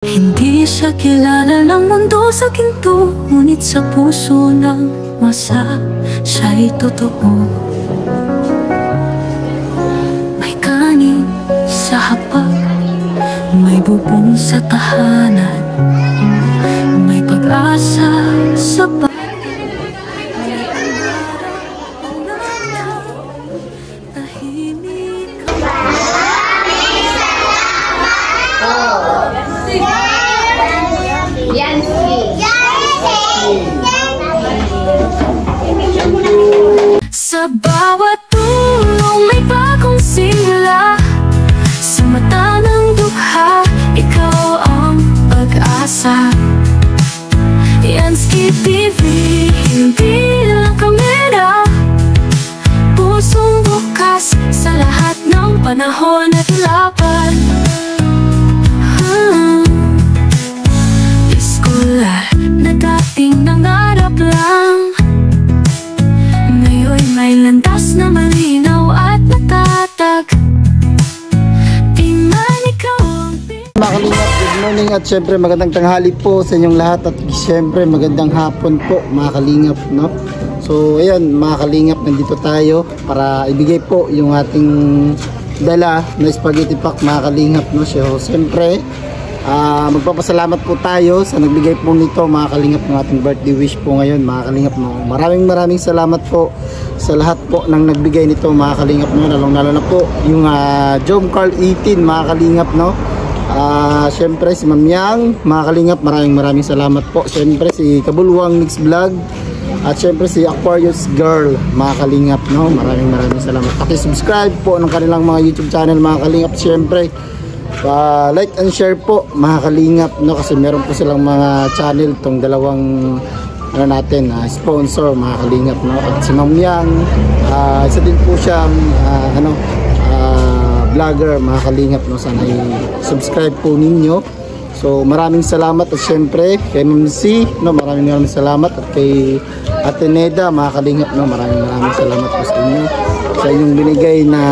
Hindi siya kilala ng mundo sa ginto, ngunit sa puso ng masa, siya'y totoo. May kanin sa hapag, may bubong sa tahanan, may pag-asa sa sa bawat tulong may bagong simula. Sa mata ng dukha, ikaw ang pag-asa. Yansky TV, hindi lang kamera, pusong bukas sa lahat ng panahon at laban. Eskular na dating nangarap lang, may landas na malinaw at natatag. Tingnan ikaw ang mga kalingap, good morning at syempre magandang tanghali po sa inyong lahat at syempre magandang hapon po mga kalingap, no? So ayan mga kalingap, nandito tayo para ibigay po yung ating dala na spaghetti pack mga kalingap, no? So syempre magpapasalamat po tayo sa nagbigay po nito mga kalingap ng ating birthday wish po ngayon mga kalingap, no? Maraming salamat po sa lahat po ng nagbigay nito mga kalingap, no? Lalong-lalo na po yung Jom Carl 18 mga kalingap, no? Syempre si Ma'am Yang mga kalingap, maraming salamat po. Syempre si Kabuluang Mix Vlog at syempre si Aquarius Girl mga kalingap, no? Maraming salamat. Paki-subscribe po ng kanilang mga YouTube channel mga kalingap. Syempre like and share po mga kalingap, no? Kasi meron po silang mga channel tong dalawang natin sponsor mga kalingap, no? At si Ma'am Yang isa din po siyang vlogger mga kalingap, no? Sana i-subscribe po ninyo. So maraming salamat at syempre kay Ma'am C, no? Maraming salamat at kay Ate Neda mga kalingap, no? Maraming salamat po sa inyo sa inyong binigay na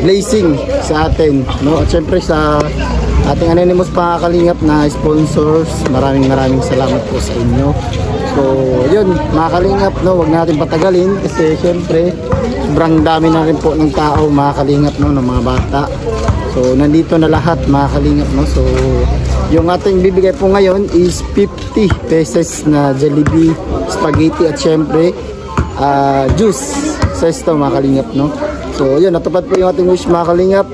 blessing sa atin, no? At syempre sa ating anonymous mga kalingap na sponsors, maraming salamat po sa inyo. So yun mga kalingap, no? Huwag natin patagalin kasi syempre sobrang dami na rin po ng tao mga kalingap, no? Ng mga bata. So nandito na lahat mga kalingap, no? So yung ating bibigay po ngayon is 50 pesos na Jollibee spaghetti at syempre juice sa ito mga kalingap, no? So yun, natupad po yung ating wish mga kalingap.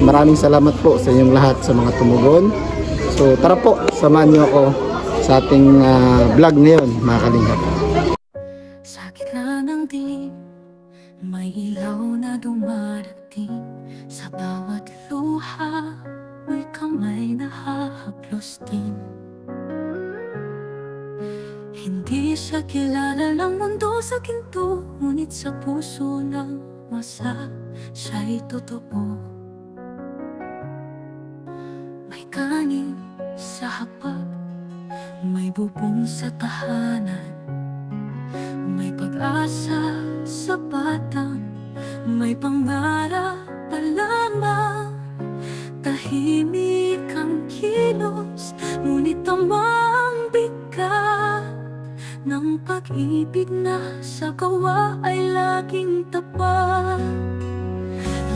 Maraming salamat po sa inyong lahat sa mga tumugon. So tara po, samahan niyo ako sa ating vlog ngayon mga kalingap. Sa gitna ng dilim, may ilaw na dumarating. Sa bawat luha, may kamay na hahaplos din. Hindi siya kilala ng mundo sa ginto, ngunit sa puso ng masa, siya'y totoo. May kanin sa hapag, may bubong sa tahanan, may pag-asa sa batang, may pangarap pa lamang. Tahimik ang kilos, ngunit tamang bigat ng pag-ibig na sa gawa ay laging tapat.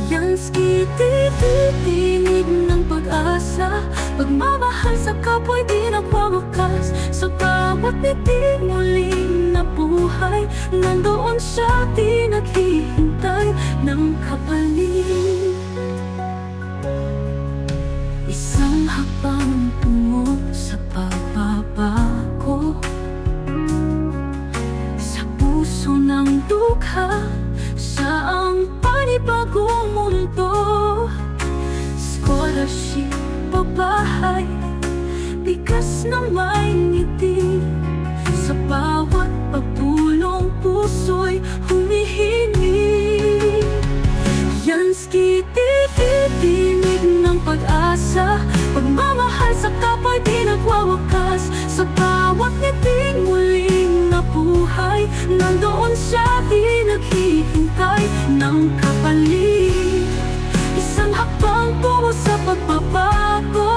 Yansky TV, tinig ng pag-asa, pagmamahal sa kapwa'y di nagwawakas. Sa bawat ngiti muling nabuhay, nandoon siya di naghihintay ng kapalit. Isang hakbang tungo sa pagbabago, sa puso ng dukha, sa ang panibagong mundo. Scholarship, pabahay, bigas na may ngiti, sa bawat pagtulong puso'y humihingi. Yansky TV, tinig ng pag-asa, pagmamahal sa kapwa'y di nagwawakas. Sa bawat ngiting muling nabuhay, nandoon siya di naghihintay ng kapalit. Isang hakbang tungo sa pagbabago,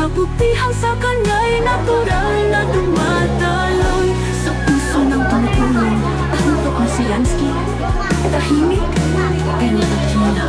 kabutihan sa kanya'y natural na dumadaloy sa puso ng pangkulong. Ito ang si Yansky, tahimik pero dakila.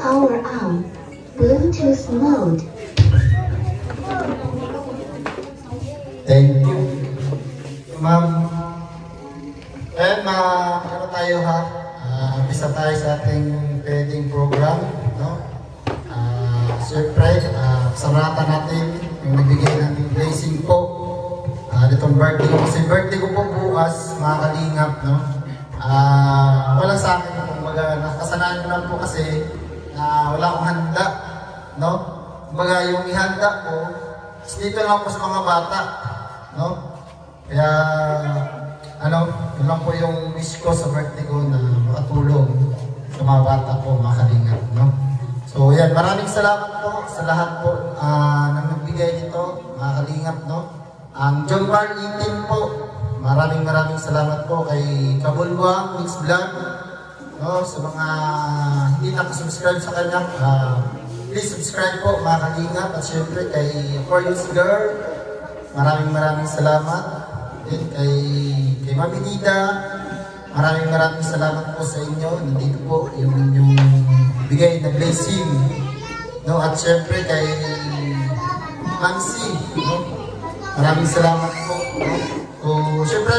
Power on. Bluetooth mode. Thank you, ma'am. And ano tayo ha? Bisa tayo sa ating wedding program, no? Siyempre, sarata natin yung nagbigay ng blessing po. Ditong birthday ko, kasi birthday ko po bukas, mga kalingap, no? Wala sa akin, kumbaga, nakasanaan ko lang po kasi wala akong handa, no? Kumbaga, yung ihanda ko, dito lang po sa mga bata, no? Kaya, yun lang po yung wish ko sa birthday ko na makatulong sa mga bata po, mga kalingap, no? So, yan, maraming salamat po sa lahat po na nagbigay nito, mga kalingap, no? Ang John Bar 18 po, maraming salamat po kay Kabulwang Mix Vlog, no? Sa mga hindi nakasubscribe sa kanya, please subscribe po, mga kalingap. At syempre kay Corious Girl, maraming salamat. Then kay Mami Nida, maraming salamat po sa inyo. Nandito po yung inyong bigay na blessing, no? At syempre kay Nancy, no? Maraming salamat po, no? So syempre,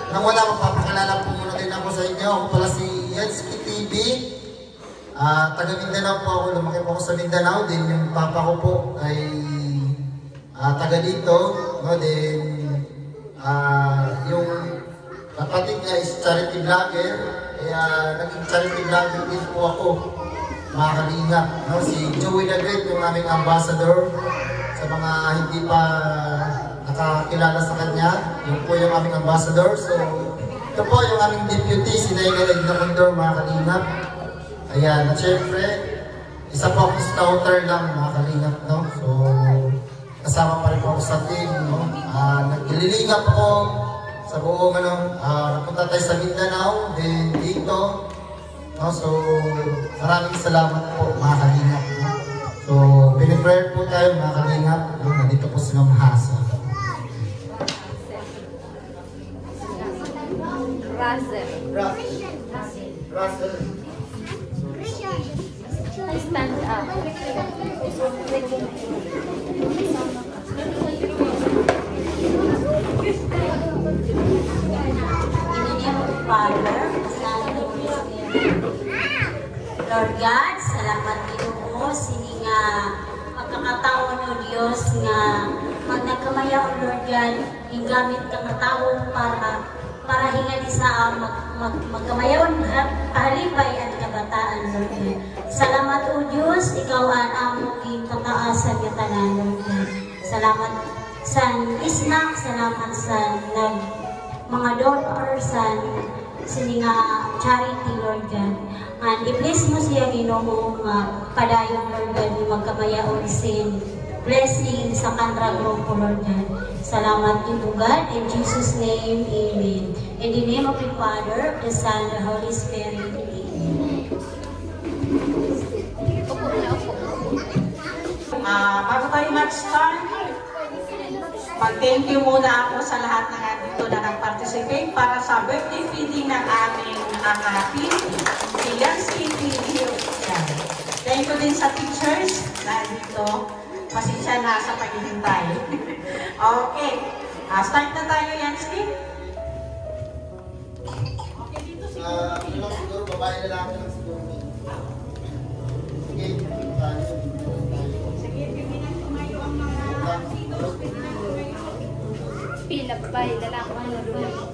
nang wala, magpapakilala po muna din ako sa inyo. Ako pala si Yansky TV, taga Mindanao po ako, lumaki po ako sa Mindanao. Din yung papa ko po ay taga dito, no? Then yung kapatid niya is charity vlogger, kaya naging charity vlogger din po ako, mga kalingap, no? Si Joey the Great, yung aming ambassador. Sa mga hindi pa nakakilala sa kanya, yun po yung aming ambassador. So ito po yung aming deputy, si Nainay Edna, mga kalingap. Ayan, at syempre, isa po ako scouter lang, mga kalingap, no? So kasama pa rin po ako sa team, no? Naglilingap ako sa buong, napunta tayo sa Mindanao, then dito, no? So maraming salamat po, mga kalingap, no? So piniprayer po tayo, mga kalingap, no? Nandito po si Ma'am Hasa. Russell. Stand up. Father, Lord God, salamat Ginoo sini nga pagkakataon o Dios nga magnakamaya o Lord God, higamit ka katawon para hingali sa magkamayaon at pahalipay at kabataan, Lord God. Salamat o Diyos, ikaw ang among kataasan ng tanan, Lord God. Salamat sa isnak, salamat sa mga donor sa nga charity, Lord God. And i-bless mo siya Ginoo nga padayon, Lord God, ni magkamayaon sin blessing sa kanra grupo, Lord God. Salamat to God. In Jesus' name, amen. In the name of the Father, the Son, the Holy Spirit, amen. Bago tayo mag-start, mag-thank you muna ako sa lahat na dito na nag-participate para sa birthday feeding ng aming team, si Yansky TV. Thank you din sa teachers na dito. Pasensya na sa paghihintay. Okay. Start na tayo, Yansky. Okay, dito Siguro, babae na lang siguro. Sige, tayo. Sige, pipinan tumayo ang mga sinos. Pila babae, lalaki ang narulang.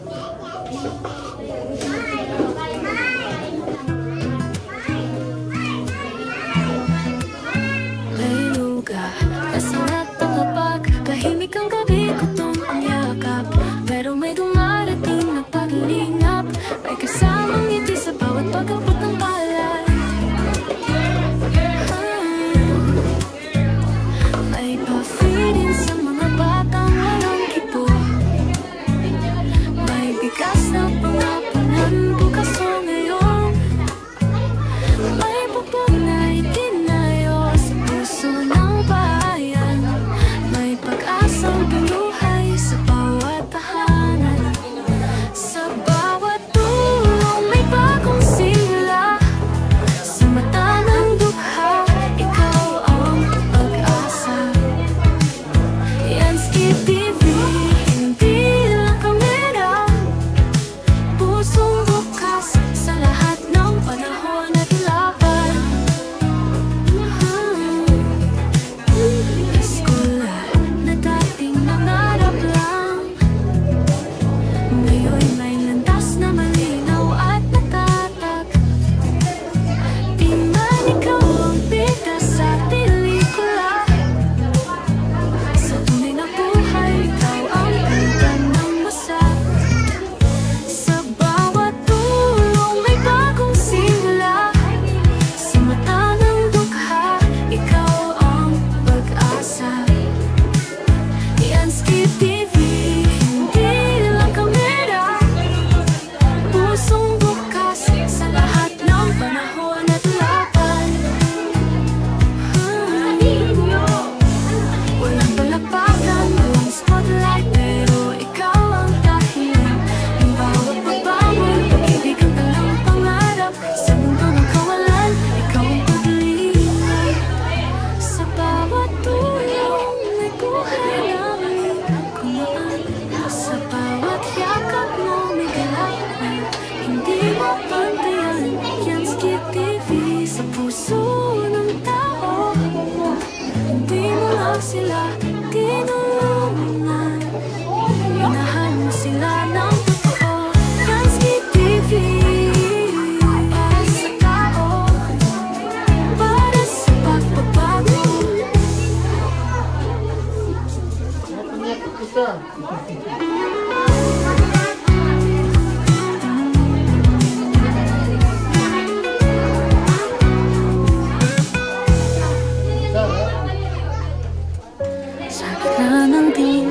May lugar, nasa lahat ng hapag, tahimik ang gabi, gutom ang yakap, pero may Sa gitna ng dilim,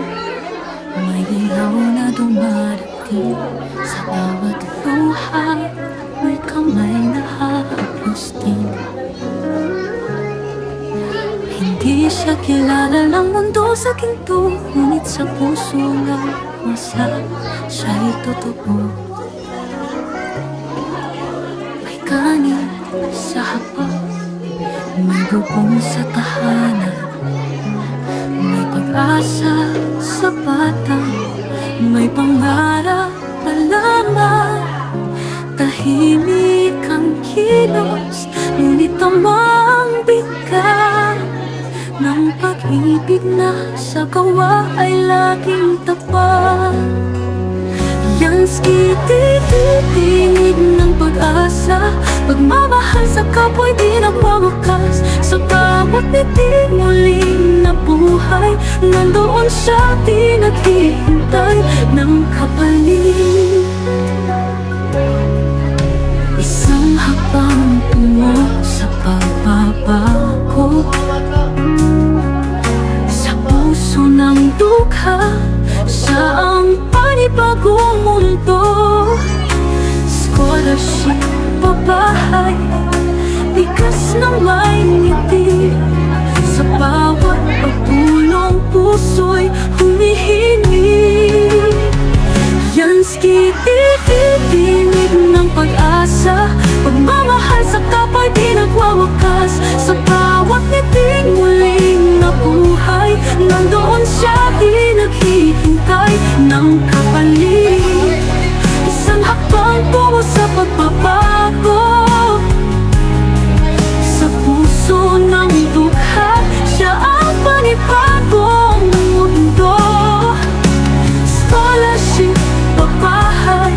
may ilaw na dumarating. Sa bawat luha, may kamay na hahaplos din. Hindi siya kilala ng mundo sa ginto, ngunit sa puso lang masa siya'y totoo. May kanin sa hapag, may bubong sa tahanan, may pag-asa sa bata, may pangarap na lamang. Tahimik ang kilos, ngunit tamang bigat ng pag-ibig na sa gawa ay laging tapat. Yansky TV, tinig ng pag-asa, pagmamahal sa kapwa'y di nagwawakas. Sa bawat titig muling nabuhay, nandoon siya di naghihintay ng kapalit. Isang habang tungo sa pagbabago, sa puso ng dukha, siya ang panibagong mundo. Scholarship, babahay, bigas na may ngiti. Sa bawat pagtulong, puso'y humihingi. Yansky TV, tinig ng pag-asa, pagmamahal sa kapwa'y di nagwawakas. Sa bawat titig muling nabuhay, nandoon siya di naghihintay ng kapalit. Isang hakbang tungo sa pagbabago, sa puso ng dukha, siya ang panibagong mundo. Scholarship, babahay,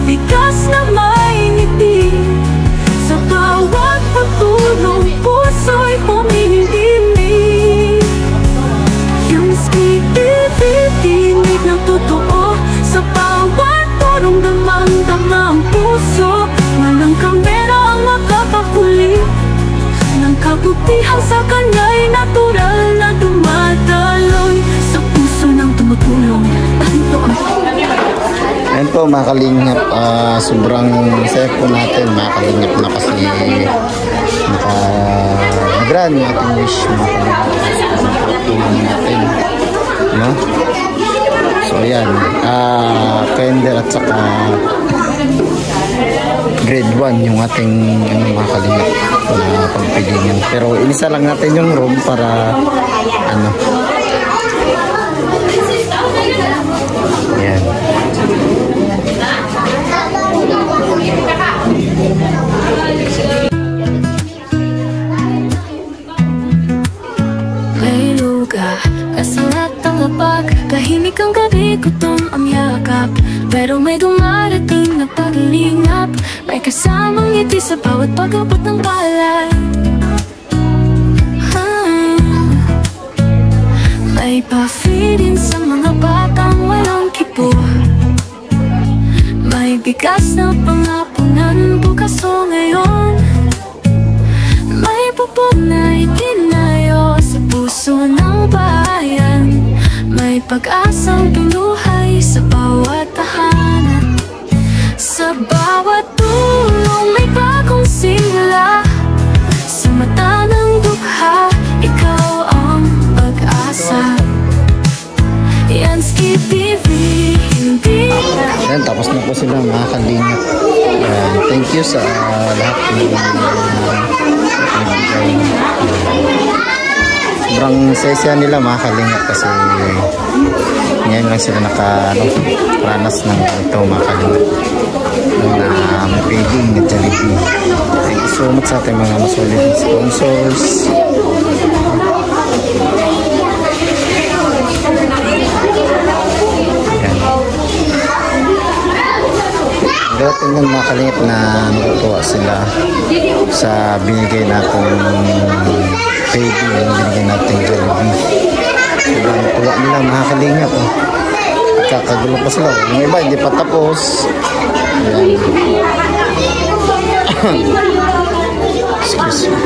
bigas na may ngiti. Sa bawat pagtulong, puso'y humihingi. Yansky TV, tinig ng totoo. Sa bawat tulong, damang-dama ang puso. Walang kamera ang makakahuli ng kabutihan sa kanya'y natural na dumadaloy. Sa puso ng tumutulong, tanto ang Ayan po mga kalingap, sobrang safe po natin mga kalingap na kasi nag-grant yung ating wish mga kalingap natin, no? So ayan, kinder at saka grade 1 yung ating mga kalingap na pagpilingan, pero inisa lang natin yung room para ayan. may lugar, kasalat ang lapag, tahimik ang gabi, gutom ang yakap. Pero may dumarating na paglingap, may kasamang ngiti sa bawat pag-abot ng palay. May pa-feeding sa mga batang walang kipo, may bigas na pangapunan bukas o ngayon. May bubog na itinayo sa puso ng bayan, may pag-asang pinuhay sa bawat tahanan. Sa bawat tulong may bagong simula, sa mata ng dukha, ikaw ang pag-asa. Yansky TV, hindi na. Ayan, tapos na po sila mga kalingap. Thank you sa lahat ng sobrang saya nila mga kalingap kasi ngayon lang sila nakaranas ng ito mga kalingap na may paging at Jollibee. Thank you so much sa ating mga masolid sponsors. Pero tingnan mga kalingap na natutuwa sila sa binigay natin paging, binigay natin Jollibee. Sobrang tuwa nila mga kalingap. Kakagulo pa sila. Yung iba hindi pa tapos. Ayan. Excuse me.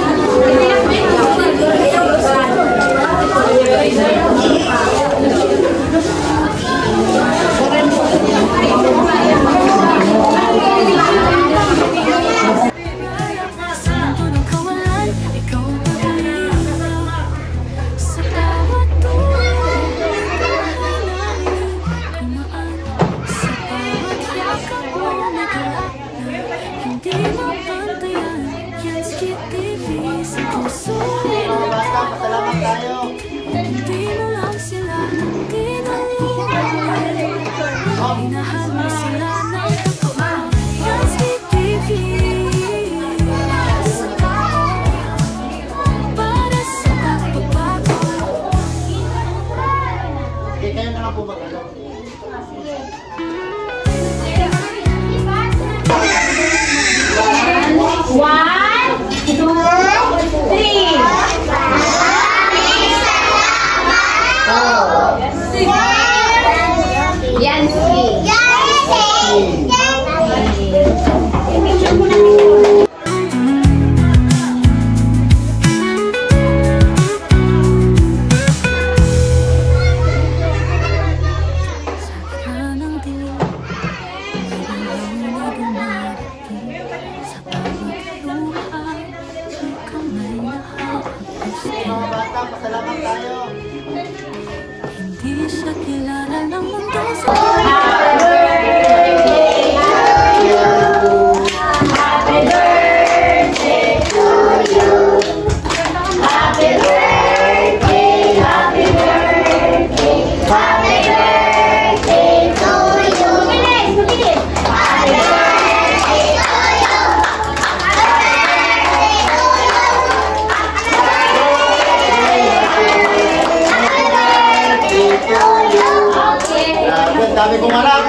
Dami kong anak.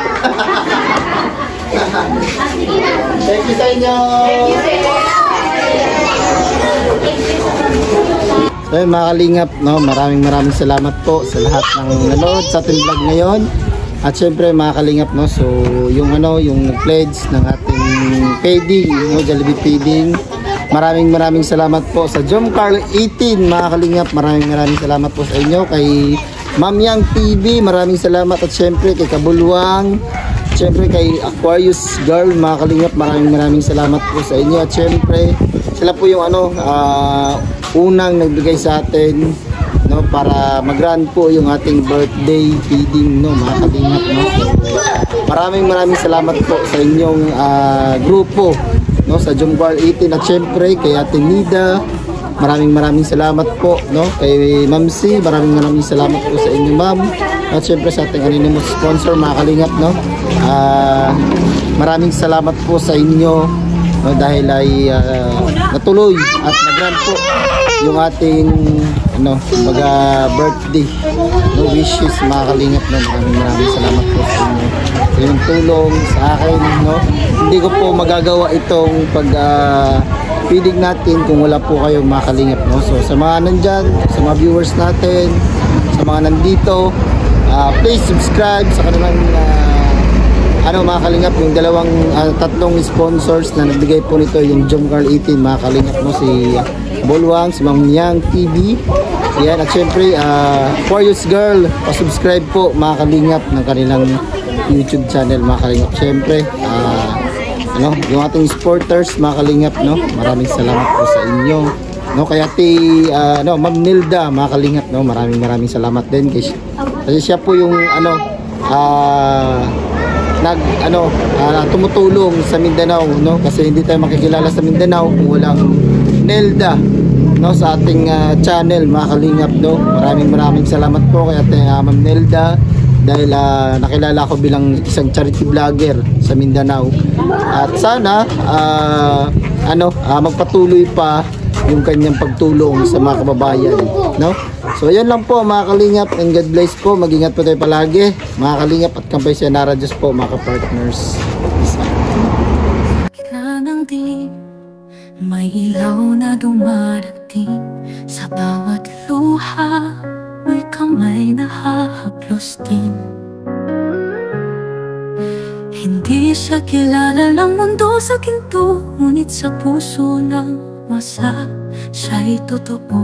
Thank you sa inyo. So yun, mga kalingap, no, maraming salamat po sa lahat ng nanood sa ating vlog ngayon. At syempre mga kalingap, no, so yung yung pledge ng ating feeding, no, Jollibee feeding. Maraming salamat po sa Jom Carl 18, mga kalingap. Maraming salamat po sa inyo, kay Ma'am Yang TV, maraming salamat, at syempre kay Kabulwang, syempre kay Aquarius Girl, mga kalingap, maraming salamat po sa inyo. At syempre sila po yung unang nagbigay sa atin, no, para mag-run po yung ating birthday feeding, no, mga kalingap, no. Maraming salamat po sa inyong grupo, no, sa Jom Carl 18. At syempre kay Ate Nida, maraming salamat po, no, kay Ma'am C, maraming salamat po sa inyo, ma'am. At syempre sa ating anonymous sponsor, mga kalingap, no, maraming salamat po sa inyo, no, dahil ay natuloy at nag-run po yung ating birthday, no, wishes, mga kalingap, no. Maraming salamat po sa inyo, sa inyong tulong sa akin, no. Hindi ko po magagawa itong feeding natin kung wala po kayong mga kalingap, no. So sa mga nandyan, sa mga viewers natin, sa mga nandito, please subscribe sa kanilang mga kalingap, yung tatlong sponsors na nagbigay po nito, yung Jom Carl 18, mga kalingap, no, si Bolwang, si Ma'am Yang TV, yan, at syempre Aquarius Girl, pa-subscribe po, mga kalingap, ng kanilang YouTube channel, mga kalingap. Syempre yung ating supporters, mga kalingap, no, maraming salamat po sa inyo, no, kaya Ma'am Nilda, mga kalingap, no, maraming salamat din kasi siya po yung tumutulong sa Mindanao, no, kasi hindi tayo makikilala sa Mindanao kung walang Nilda, no, sa ating channel, mga kalingap, no. Maraming salamat po kay Ma'am Nilda, dahil nakilala ko bilang isang charity vlogger sa Mindanao. At sana magpatuloy pa yung kanyang pagtulong sa mga kababayan, no. So yan lang po, mga kalingap, and God bless po. Mag-ingat po tayo palagi, mga kalingap, at kampay siya Nara Diyos po, mga ka-partners. May ilaw na dumarating sa bawat luha, may kamay na hahaplos din. Hindi siya kilala ng mundo sa ginto, ngunit sa puso ng masa siya'y totoo.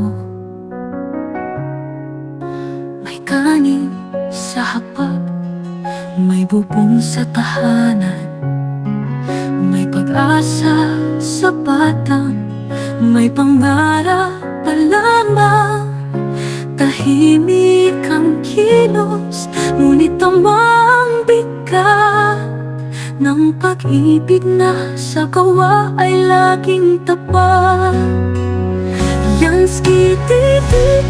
May kanin sa hapag, may bubong sa tahanan, may pag-asa sa batang, may pangarap pa lamang. Tahimik ang kilos, ngunit tamang bigat ng pag-ibig na sa gawa ay laging tapat. Yansky, titi,